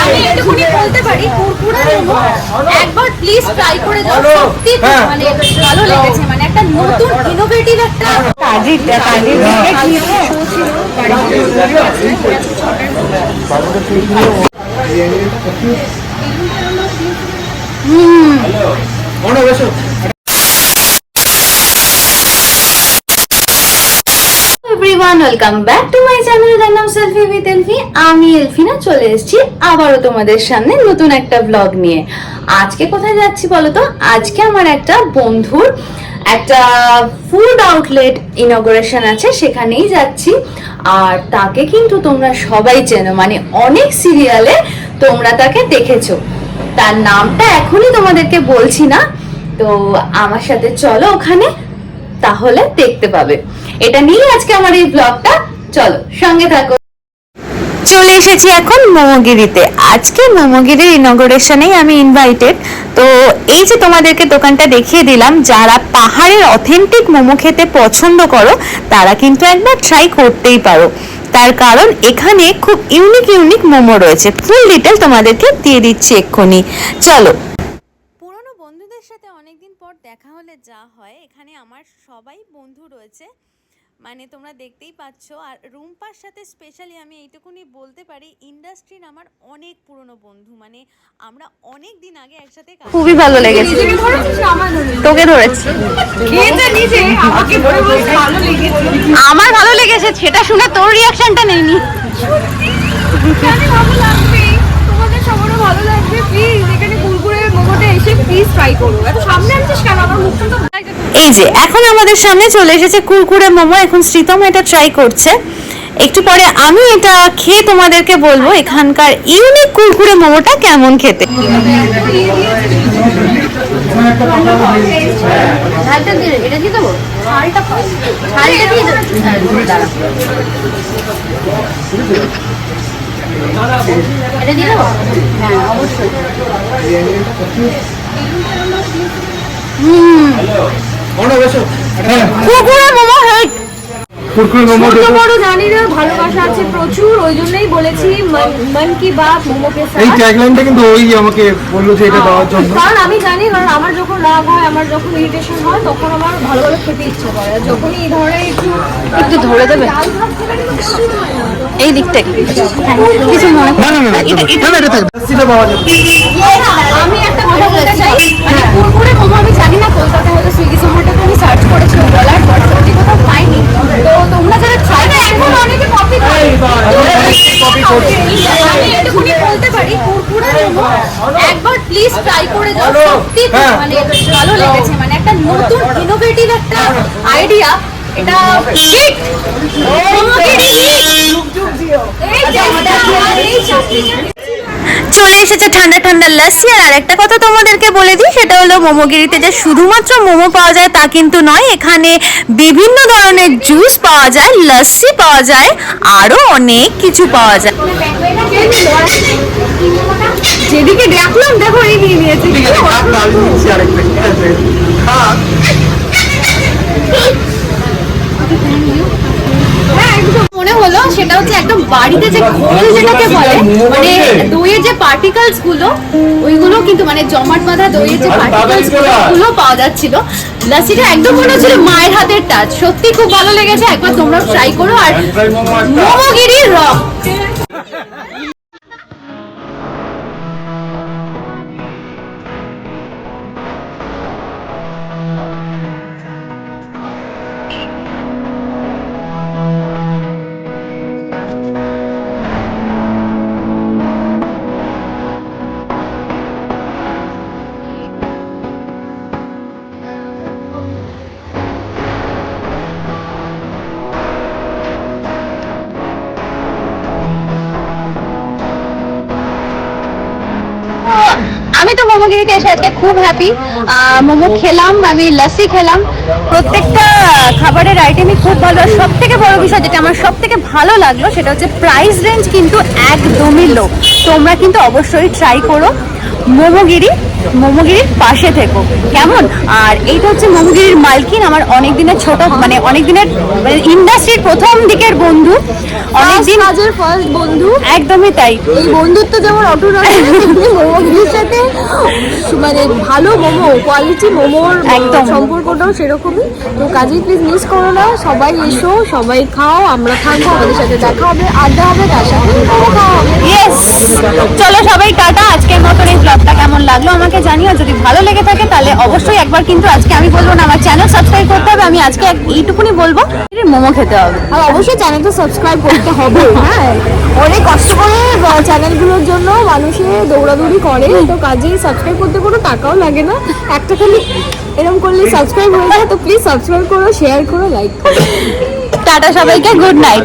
আমি একটুখানি বলতে পারি কুরকুরে মোমো একবার প্লিজ ট্রাই করে যাও, সত্যি মানে ভালো লেগেছে, মানে একটা নতুন ইনোভেটিভ একটা কাজের everyone, welcome back to my channel. যার নাম সেলফি উইথ এলফি। আমি এলফিনা চলে এসেছি আবারও তোমাদের সামনে নতুন একটা ব্লগ নিয়ে। আজকে কোথায় যাচ্ছি বলো তো? আজকে আমার একটা বন্ধুর একটা ফুড আউটলেট ইনগরেশন আছে, সেখানেই যাচ্ছি। আর তাকে কিন্তু তোমরা সবাই চেনো, মানে অনেক সিরিয়ালে তোমরা তাকে দেখেছো। তার নামটা এখনই তোমাদেরকে বলছি না, তো আমার সাথে চলো ওখানে, তাহলে দেখতে পাবে। এটা নিয়ে আজকে আমার এই ব্লগটা, চলো সঙ্গে থাকো। চলে এসেছি এখন মোমোগিরিতে। আজকে মোমোগিরির ইনগরেশনেই আমি ইনভাইটেড। তো এই যে তোমাদেরকে দোকানটা দেখিয়ে দিলাম, যারা পাহাড়ের অথেন্টিক মোমো খেতে পছন্দ করো তারা কিন্তু একবার ট্রাই করতেই পারো। তার কারণ এখানে খুব ইউনিক মোমো রয়েছে। ফুল ডিটেল তোমাদেরকে দিয়ে দিচ্ছি এক্ষুনি, চলো। পুরনো বন্ধুদের সাথে অনেকদিন পর দেখা হলে যা হয়, এখানে আমার সবাই বন্ধু রয়েছে, মানে তোমরা দেখতেই পাচ্ছ। আর রুম্পার সাথে স্পেশালি আমি এইটুকুনি বলতে পারি, ইন্ডাস্ট্রির আমার অনেক পুরনো বন্ধু, মানে আমরা অনেক দিন আগে একসাথে। খুবই ভালো লেগেছে। তোকে ধরেছি, আমার ভালো লেগেছে, সেটা শুনে তোর রিয়াকশনটা নেইনি। তোমাদের সবারও ভালো লাগবে, প্লিজ এখানে কুরকুরের মোমোটা এসে প্লিজ ট্রাই করো। এত সামনে আনছিস কেন? আমার মুখটা তো এই যে এখন আমাদের সামনে চলে এসেছে কুরকুরে মোমো। এখন শ্রীতম এটা ট্রাই করছে, একটু পরে আমি এটা খেয়ে তোমাদেরকে বলবো এখানকার ইউনিক কুরকুরে মোমোটা কেমন খেতে। এটা দিয়ে দেবো, এটা দিয়ে দেবো, হ্যাঁ অবশ্যই। কুরকুরে মোমো হেড, কুরকুরে মোমো বড় জানি না, ভালোবাসা আছে প্রচুর, ওই জন্যই বলেছি মন কি বাত মোমোকে সাথ। এই ট্যাগলাইনটা কিন্তু ওই আমাকে বললো যে এটা দেওয়ার জন্য, কারণ আমি জানি, কারণ আমার যখন রাগ হয়, আমার যখন ইরিটেশন হয়, তখন আমার ভালো ভালো খেতে ইচ্ছে করে। যখনই এই ধরনের একটু ধরে দেবে এই দিকটা কিছু মনে আমি একটা কথা বলতে চাই, মানে কুরকুরে মোমো আমি জানি না, কলকাতা হয়তো সুইগি জোম্যাটোতে আমি সার্চ করেছি বলার পর সত্যি কোথাও পাইনি। তো তোমরা যারা ট্রাই করো, এখন অনেকে কপি করে, আমি একটুখানি বলতে পারি কুরকুরে মোমো একবার প্লিজ ট্রাই করে যাও, সত্যি মানে ভালো লেগেছে, মানে একটা নতুন ইনোভেটিভ একটা আইডিয়া। এটা হিট চলে এসেছে ঠান্ডা ঠান্ডা লস্যি। আর আরেকটা কথা তোমাদেরকে বলে দিই, সেটা হলো মোমোগিরিতে যে শুধুমাত্র মোমো পাওয়া যায় তা কিন্তু নয়, এখানে বিভিন্ন ধরনের জুস পাওয়া যায়, লস্যি পাওয়া যায়, আরো অনেক কিছু পাওয়া যায়। যেদিকে দেখলাম দেখো এই নিয়ে নিয়েছে। মনে হলো সেটা হচ্ছে একদম বাড়িতে যে ঘোল যেটাকে বলে, মানে দইয়ের যে পার্টিকেলস গুলো, ওইগুলো কিন্তু মানে জমাট বাঁধা দইয়ের যে পার্টিকেলস গুলো পাওয়া যাচ্ছিল। লস্যিটা একদম মনে হচ্ছিল মায়ের হাতের টাচ। সত্যি খুব ভালো লেগেছে, একবার তোমরা ট্রাই করো। আর মোমোগিরির রক। আমি তো মোমোগিরিতে এসে আজকে খুব হ্যাপি। মোমো খেলাম, আমি লস্যি খেলাম, প্রত্যেকটা খাবারের আইটেমই খুব ভালো। আর সব থেকে বড় বিষয় যেটা আমার সব থেকে ভালো লাগলো, সেটা হচ্ছে প্রাইস রেঞ্জ কিন্তু একদমই লো। তোমরা কিন্তু অবশ্যই ট্রাই করো মোমোগিরি। মোমোগিরির পাশে থেকো, কেমন? আর এইটা হচ্ছে মোমোগিরির মালকিন, আমার অনেক দিনের ছোট মানে অনেক দিনের ইন্ডাস্ট্রির প্রথম দিকের বন্ধু, অনেকদিন কাজের ফার্স্ট বন্ধু। একদমই তাই। এই বন্ধুত্ব যেমন অটুট আছে, তেমনি মোমোগিরির সাথে মানে ভালো মোমো কোয়ালিটি মোমোর একদম। সম্পর্কটাও সেরকমই। তো কাজেই প্লিজ মিস করো না, সবাই এসো, সবাই খাও, আমরা থাকবো, আমাদের সাথে দেখা হবে, আড্ডা হবে, তার সাথে মোমো খাওয়া হবে। ইয়েস, চলো সবাই টাটা। আজকের মতন এই ব্লগটা কেমন লাগলো আমাকে জানিও, যদি ভালো লেগে থাকে তাহলে অবশ্যই একবার, কিন্তু আজকে আমি বলবো না আমার চ্যানেল সাবস্ক্রাইব করতে হবে, আমি আজকে এইটুকুনি বলবো, মোমো খেতে হবে। আর অবশ্যই চ্যানেলটা সাবস্ক্রাইব করতে হবে। হ্যাঁ, অনেক কষ্ট করে চ্যানেলগুলোর জন্য মানুষে দৌড়াদৌড়ি করে, তো কাজেই সাবস্ক্রাইব করতে কোনো টাকাও লাগে না, একটা খালি এরকম করলে সাবস্ক্রাইব হয়ে যায়। তো প্লিজ সাবস্ক্রাইব করো, শেয়ার করো, লাইক করো। টাটা সবাইকে, গুড নাইট।